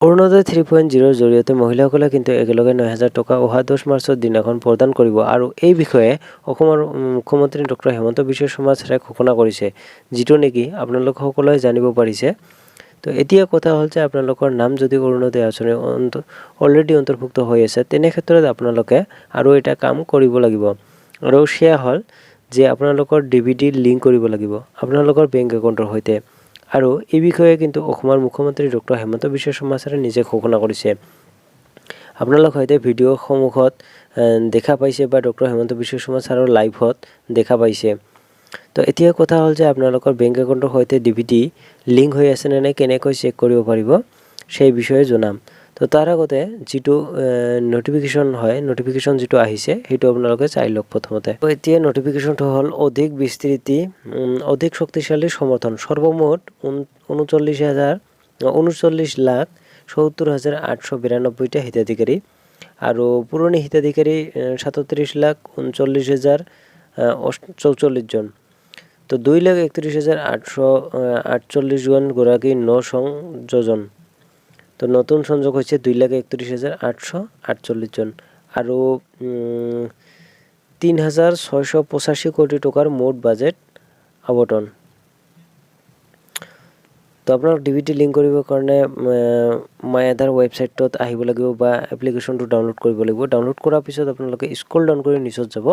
অৰুণোদয় 3.0 জৰিয়তে মহিলাসকলে কিন্তু একেলগে 9,000 টকা অহা 10 মাৰ্চৰ দিনাখন প্ৰদান কৰিব আৰু এই বিষয়ে অসমৰ মুখ্যমন্ত্ৰী ডক্টৰ হেমন্ত বিশ্ব শৰ্মা ছাৰে ঘোষণা কৰিছে, যিটো নেকি আপোনালোক সকলোৱে জানিব পাৰিছে। তো এতিয়া কথা হ'ল যে আপোনালোকৰ নাম যদি অৰুণোদয় আঁচনি অলৰেডি অন্তৰ্ভুক্ত হৈ আছে, তেনে ক্ষেত্ৰত আপোনালোকে আৰু এটা কাম কৰিব লাগিব, আৰু সেয়া হ'ল যে আপোনালোকৰ DBT লিংক কৰিব লাগিব আপোনালোকৰ বেংক একাউণ্টৰ সৈতে। আৰু এই বিষয়ে কিন্তু অসমৰ মুখ্যমন্ত্ৰী ডক্টৰ হেমন্ত বিশ্ব শৰ্মা ছাৰে নিজে ঘোষণা কৰিছে। আপোনালোক হয়তো ভিডিঅ' সন্মুখত দেখা পাইছে বা ডক্টৰ হেমন্ত বিশ্ব শৰ্মা ছাৰৰ লাইভত দেখা পাইছে। তো এতিয়া কথা হ'ল যে আপোনালোকৰ বেংক একাউণ্টৰ সৈতে DBT লিংক হৈ আছে নে নাই কেনেকৈ চেক কৰিব পাৰিব সেই বিষয়ে জনাম। তো তাৰ আগতে যিটো নটিফিকেশ্যন যিটো আহিছে সেইটো আপোনালোকে চাই লওক প্ৰথমতে। তো এতিয়া নটিফিকেশ্যনটো হ'ল অধিক বিস্তৃতি অধিক শক্তিশালী সমৰ্থন সৰ্বমুঠ 39,70,892টা হিতাধিকাৰী আৰু পুৰণি হিতাধিকাৰী 37,39,044 জন। তো 2,31,848 গৰাকী সংযোজন। তো নতুন সংযোগ হৈছে 2,31,848 জন আৰু 3,685 কোটি টকাৰ মুঠ বাজেট আবণ্টন। তো আপোনাক DBT লিংক কৰিবৰ কাৰণে মাই আধাৰ ৱেবছাইটত আহিব লাগিব বা এপ্লিকেশ্যনটো ডাউনলোড কৰিব লাগিব। ডাউনলোড কৰাৰ পিছত আপোনালোকে স্ক্ৰল ডাউন কৰি নিচত যাব।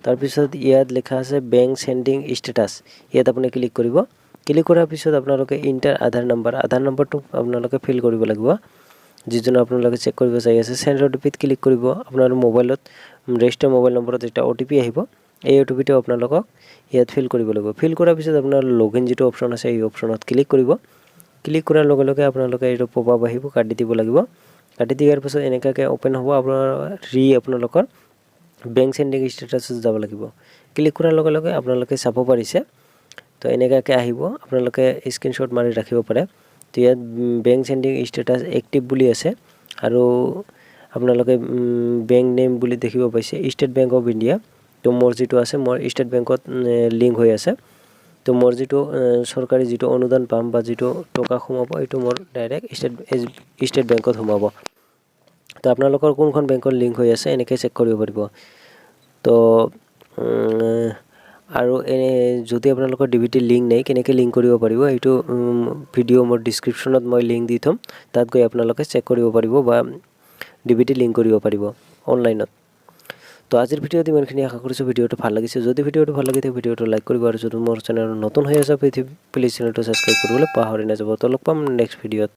তাৰপিছত ইয়াত লিখা আছে বেংক চেণ্ডিং ষ্টেটাছ, ইয়াত আপুনি ক্লিক কৰিব। ক্লিক কৰাৰ পিছত আপোনালোকে ইণ্টাৰ আধাৰ নম্বৰটো আপোনালোকে ফিল কৰিব লাগিব, যিজন আপোনালোকে চেক কৰিব চাই আছে। চেণ্ড OTPত ক্লিক কৰিব। আপোনাৰ মোবাইলত ৰেজিষ্টাৰ মোবাইল নম্বৰত এটা OTP আহিব, এই OTPটো আপোনালোকক ইয়াত ফিল কৰিব লাগিব। ফিল কৰাৰ পিছত আপোনাৰ লগইন যিটো অপশ্যন আছে এই অপশ্যনত ক্লিক কৰিব। ক্লিক কৰাৰ লগে লগে আপোনালোকে এইটো পপআপ আহিব, কাটি দিব লাগিব। কাটি দিয়াৰ পিছত এনেকুৱাকৈ অ'পেন হ'ব। আপোনালোকৰ বেংক চেণ্ডিং ষ্টেটাছত যাব লাগিব। ক্লিক কৰাৰ লগে লগে আপোনালোকে চাব পাৰিছে। তো এনেকুৱাকৈ আহিব, আপোনালোকে স্ক্ৰীনশ্বট মাৰি ৰাখিব পাৰে। তো ইয়াত বেংক চেণ্ডিং ষ্টেটাছ এক্টিভ বুলি আছে আৰু আপোনালোকে বেংক নেম বুলি দেখিব পাইছে ষ্টেট বেংক অফ ইণ্ডিয়া। তো মোৰ যিটো আছে মোৰ ষ্টেট বেংকত লিংক হৈ আছে। তো মোৰ যিটো চৰকাৰী যিটো অনুদান পাম বা যিটো টকা সোমাব এইটো মোৰ ডাইৰেক্ট ষ্টেট বেংকত সোমাব। তো আপোনালোকৰ কোনখন বেংকত লিংক হৈ আছে এনেকৈ চেক কৰিব পাৰিব। তো আৰু যদি আপোনালোকৰ DBT লিংক নাই কেনেকৈ লিংক কৰিব পাৰিব এইটো ভিডিঅ' মোৰ ডিছক্ৰিপশ্যনত মই লিংক দি থ'ম, তাত গৈ আপোনালোকে চেক কৰিব পাৰিব বা DBT লিংক কৰিব পাৰিব অনলাইনত। তো আজিৰ ভিডিঅ'ত ইমানখিনি আশা কৰিছোঁ ভিডিঅ'টো ভাল লাগিছে। যদি ভিডিঅ'টো ভাল লাগে তেতিয়া ভিডিঅ'টো লাইক কৰিব আৰু যদি মোৰ চেনেল নতুন হৈ আছে প্লিজ চেনেলটো ছাবস্ক্ৰাইব কৰিবলৈ পাহৰি নাযাব। তো লগ পাম নেক্সট ভিডিঅ'ত।